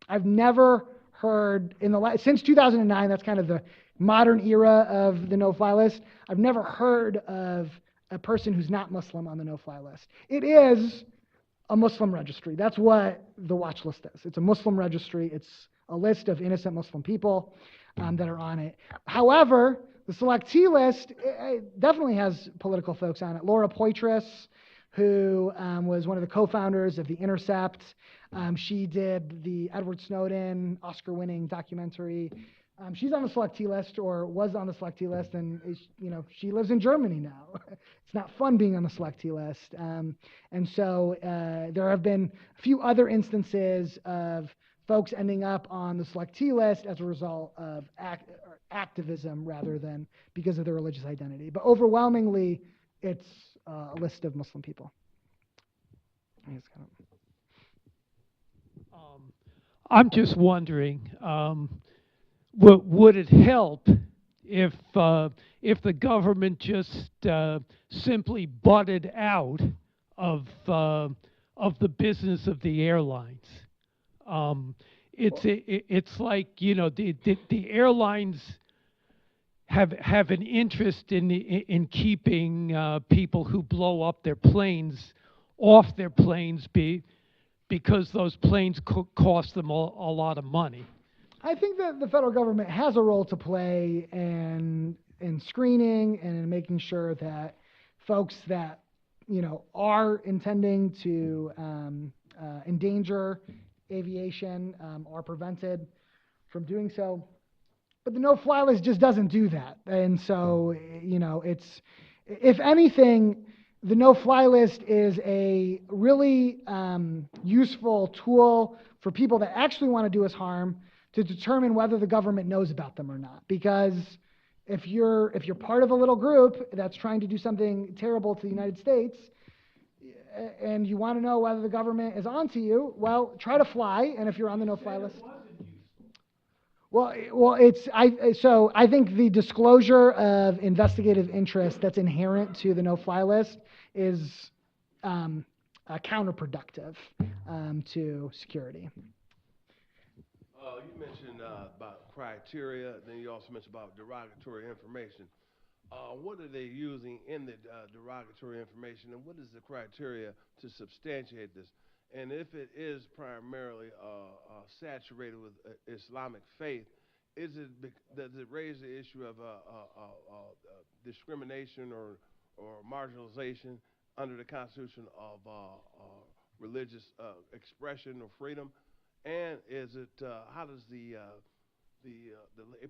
I've never heard since 2009. That's kind of the modern era of the no-fly list. I've never heard of a person who's not Muslim on the no-fly list. It is a Muslim registry. That's what the watch list is. It's a Muslim registry. It's a list of innocent Muslim people that are on it. However, the selectee list it definitely has political folks on it. Laura Poitras, who was one of the co-founders of The Intercept. She did the Edward Snowden Oscar-winning documentary. She's on the selectee list, or was on the selectee list, and she lives in Germany now. It's not fun being on the selectee list. And so there have been a few other instances of folks ending up on the selectee list as a result of activism rather than because of their religious identity. But overwhelmingly, it's a list of Muslim people. I'm just wondering, would it help if the government just simply butted out of the business of the airlines? It's like the airlines have an interest in keeping people who blow up their planes off their planes because those planes cost them a lot of money. I think that the federal government has a role to play in screening and in making sure that folks that are intending to endanger aviation are prevented from doing so. But the no-fly list just doesn't do that. And so, it's, if anything, the no-fly list is a really useful tool for people that actually want to do us harm to determine whether the government knows about them or not. Because if you're part of a little group that's trying to do something terrible to the United States, and you want to know whether the government is onto you, well, try to fly. And if you're on the no-fly list, so I think the disclosure of investigative interest that's inherent to the no-fly list is counterproductive to security. You mentioned about criteria, then you also mentioned about derogatory information. What are they using in the derogatory information, and what is the criteria to substantiate this? And if it is primarily saturated with Islamic faith, does it raise the issue of discrimination or marginalization under the Constitution of religious expression or freedom? And is it how does they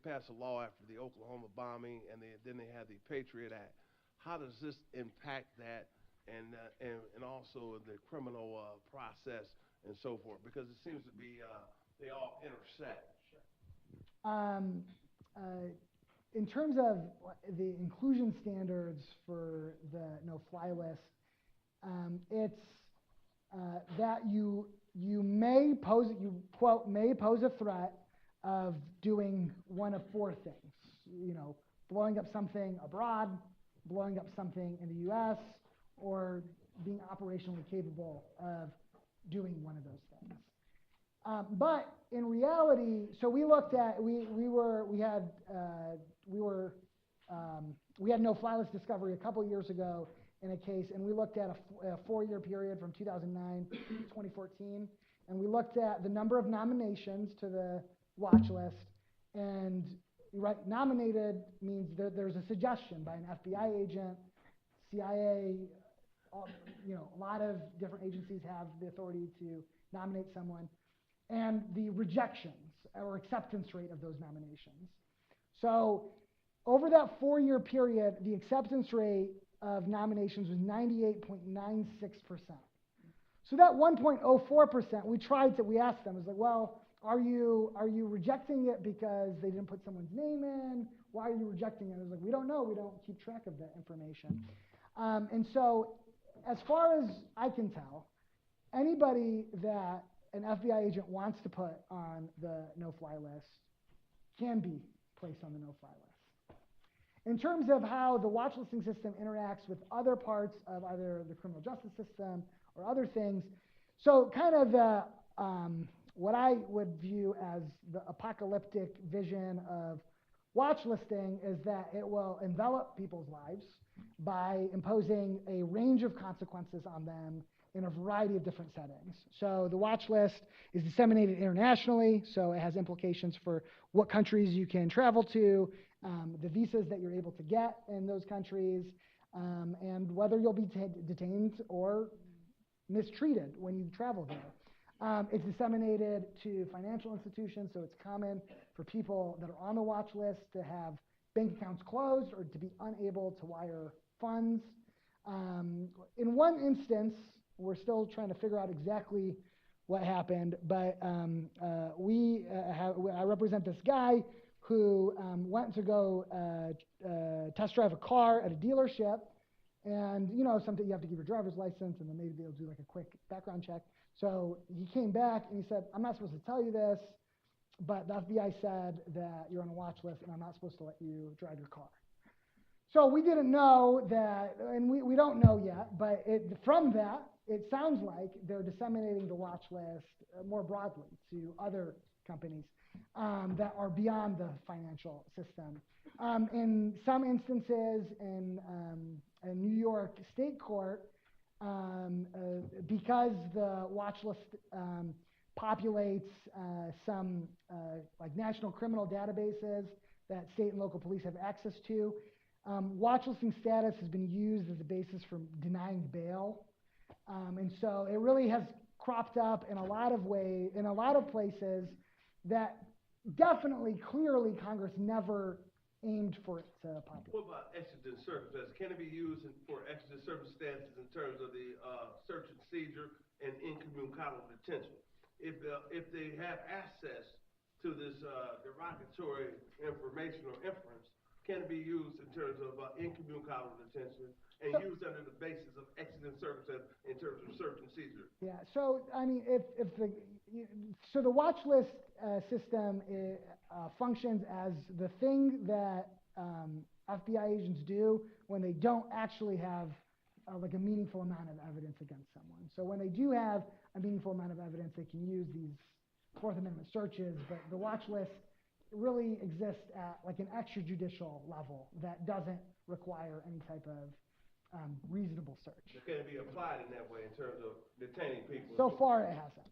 passed a law after the Oklahoma bombing, and then they had the Patriot Act. How does this impact that, and also the criminal process and so forth? Because it seems to be they all intersect. In terms of the inclusion standards for the no-fly list, that you may pose, you quote, may pose a threat of doing one of four things. You know, blowing up something abroad, blowing up something in the U.S., or being operationally capable of doing one of those things. But in reality, so we looked at, we had no-fly list discovery a couple years ago in a case, and we looked at a 4-year period from 2009 to 2014, and we looked at the number of nominations to the watch list, and right, nominated means there's a suggestion by an FBI agent, CIA, you know, a lot of different agencies have the authority to nominate someone, and the rejections or acceptance rate of those nominations. So over that 4-year period, the acceptance rate of nominations was 98.96%. So that 1.04%, we asked them, was like, well, are you rejecting it because they didn't put someone's name in? Why are you rejecting it? It was like, we don't know, we don't keep track of that information. And so as far as I can tell, anybody that an FBI agent wants to put on the no-fly list can be placed on the no-fly list. In terms of how the watch listing system interacts with other parts of either the criminal justice system or other things, so kind of the, what I would view as the apocalyptic vision of watch listing is that it will envelop people's lives by imposing a range of consequences on them in a variety of different settings. So the watch list is disseminated internationally, so it has implications for what countries you can travel to, the visas that you're able to get in those countries, and whether you'll be detained or mistreated when you travel there. It's disseminated to financial institutions, so it's common for people that are on the watch list to have bank accounts closed or to be unable to wire funds. In one instance, we're still trying to figure out exactly what happened, but I represent this guy who went to go test drive a car at a dealership, and you know, something you have to give your driver's license, and then maybe they'll do like a quick background check. So he came back and he said, I'm not supposed to tell you this, but the FBI said that you're on a watch list and I'm not supposed to let you drive your car. So we didn't know that, and we don't know yet, but from that, it sounds like they're disseminating the watch list more broadly to other companies that are beyond the financial system. In some instances, in New York State Court, because the watch list populates some like national criminal databases that state and local police have access to, watch listing status has been used as a basis for denying bail. And so it really has cropped up in a lot of ways, in a lot of places that definitely, clearly, Congress never aimed for it to populate. What about exigent circumstances? Can it be used for exigent circumstances in terms of the search and seizure and incommunicado detention? If they have access to this derogatory information or inference, can it be used in terms of incommunicado detention and used under the basis of exigent circumstances in terms of search and seizure? Yeah, so I mean, so the watch list system functions as the thing that FBI agents do when they don't actually have like a meaningful amount of evidence against someone. So when they do have a meaningful amount of evidence, they can use these Fourth Amendment searches, but the watch list really exists at like an extrajudicial level that doesn't require any type of reasonable search. So can it be applied in that way in terms of detaining people? So far, it hasn't.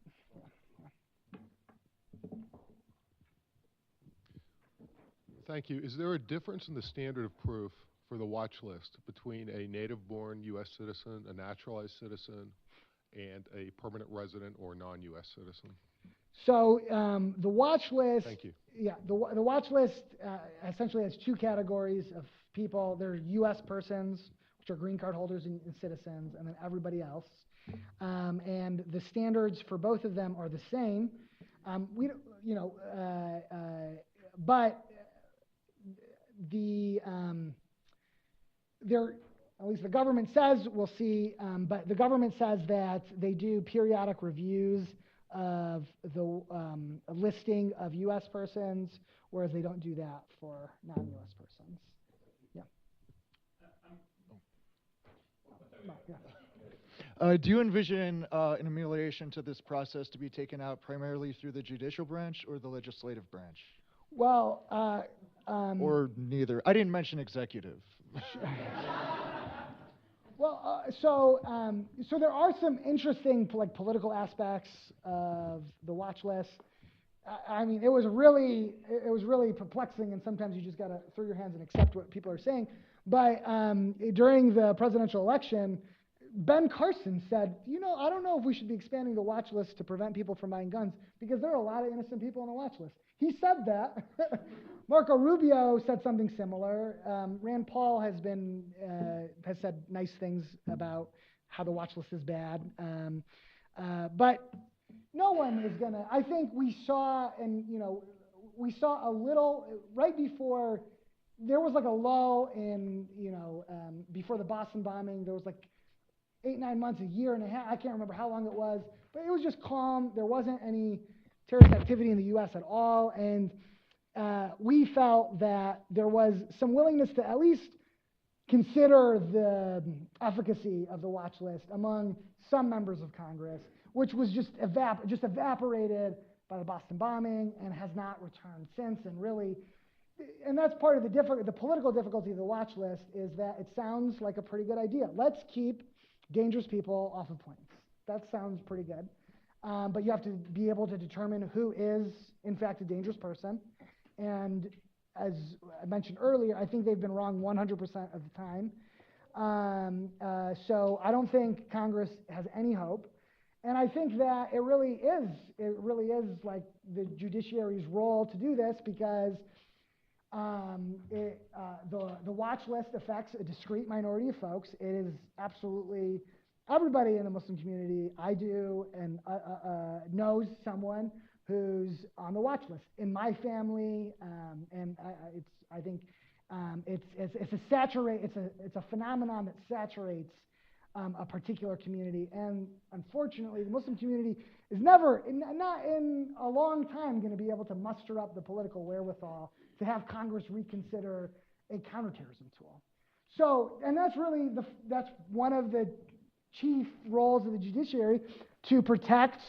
Thank you. Is there a difference in the standard of proof for the watch list between a native-born U.S. citizen, a naturalized citizen, and a permanent resident or non-U.S. citizen? So the watch list. Thank you. Yeah, the watch list essentially has two categories of people. There are U.S. persons, which are green card holders and citizens, and then everybody else. And the standards for both of them are the same. But the at least the government says, we'll see, but the government says that they do periodic reviews of the listing of U.S. persons, whereas they don't do that for non-U.S. persons. Yeah. Do you envision an amelioration to this process to be taken out primarily through the judicial branch or the legislative branch? Well, or neither? I didn't mention executive. Well, so there are some interesting political aspects of the watch list. I mean, it was really perplexing, and sometimes you just got to throw your hands and accept what people are saying. But during the presidential election, Ben Carson said, I don't know if we should be expanding the watch list to prevent people from buying guns because there are a lot of innocent people on the watch list. He said that. Marco Rubio said something similar. Rand Paul has said nice things about how the watch list is bad. But no one is gonna. I think we saw a little right before there was like a lull in before the Boston bombing. There was like 8-9 months, a year and a half. I can't remember how long it was, but it was just calm. There wasn't any terrorist activity in the U.S. at all, and we felt that there was some willingness to at least consider the efficacy of the watch list among some members of Congress, which was just evaporated by the Boston bombing and has not returned since. And that's part of the political difficulty of the watch list is that it sounds like a pretty good idea. Let's keep dangerous people off of planes. That sounds pretty good. But you have to be able to determine who is, in fact, a dangerous person. And as I mentioned earlier, I think they've been wrong 100% of the time. So I don't think Congress has any hope. And I think that it really is like the judiciary's role to do this because the watch list affects a discrete minority of folks. It is absolutely everybody in the Muslim community, I do, and knows someone who's on the watch list. In my family, and I think it's a phenomenon that saturates a particular community. And unfortunately, the Muslim community is not in a long time going to be able to muster up the political wherewithal to have Congress reconsider a counterterrorism tool. So, and that's one of the chief roles of the judiciary, to protect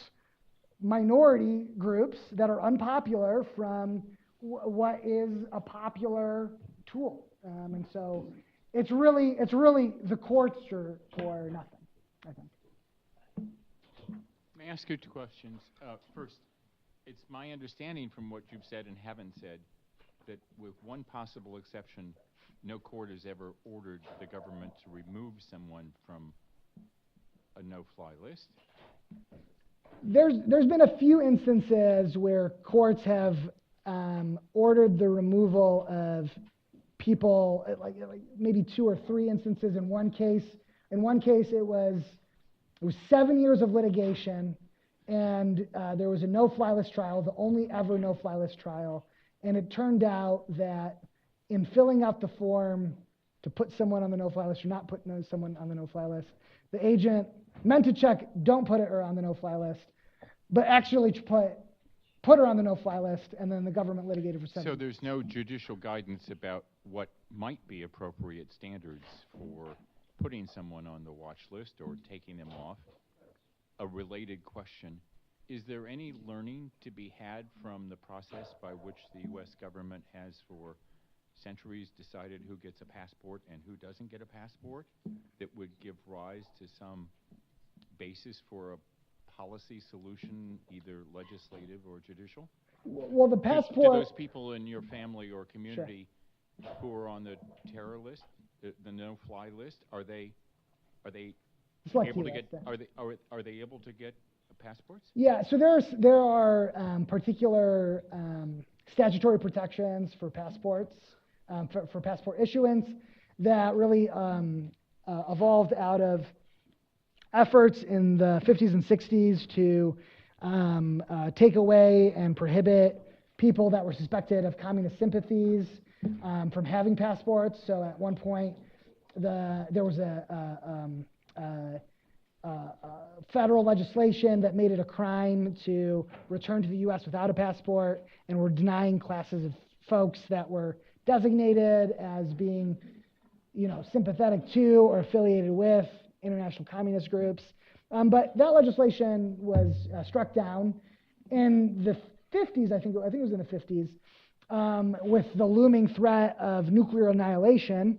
minority groups that are unpopular from what is a popular tool. And so it's really the courts for nothing, I think. May I ask you two questions? First, it's my understanding from what you've said and haven't said that with one possible exception, no court has ever ordered the government to remove someone from a no-fly list. There's been a few instances where courts have ordered the removal of people, like maybe 2 or 3 instances in one case. In one case, it was 7 years of litigation, and there was a no-fly list trial, the only ever no-fly list trial. And it turned out that in filling out the form to put someone on the no-fly list or not put someone on the no-fly list, the agent meant to check, don't put her on the no-fly list, but actually put her on the no-fly list, and then the government litigated for 7 years. So there's no judicial guidance about what might be appropriate standards for putting someone on the watch list or taking them off. A related question, is there any learning to be had from the process by which the U.S. government has for centuries decided who gets a passport and who doesn't get a passport that would give rise to some basis for a policy solution, either legislative or judicial? Well, the passport... Do those people in your family or community who are on the terror list, the no-fly list, are they able to get are they able to get passports? Yeah, so there are particular statutory protections for passports, for passport issuance that really evolved out of efforts in the 50s and 60s to take away and prohibit people that were suspected of communist sympathies from having passports. So at one point, there was federal legislation that made it a crime to return to the U.S. without a passport, and were denying classes of folks that were designated as being, sympathetic to or affiliated with international communist groups. But that legislation was struck down in the 50s. I think it was in the 50s, with the looming threat of nuclear annihilation.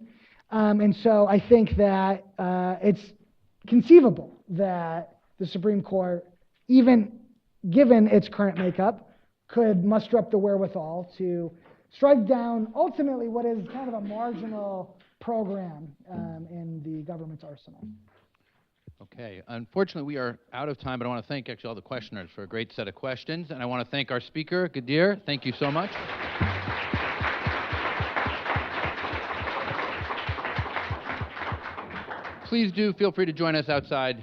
And so I think that it's conceivable that the Supreme Court, even given its current makeup, could muster up the wherewithal to strike down ultimately what is kind of a marginal program in the government's arsenal. Okay. Unfortunately, we are out of time, but I want to thank actually all the questioners for a great set of questions, and I want to thank our speaker, Gadeir. Thank you so much. Please do feel free to join us outside.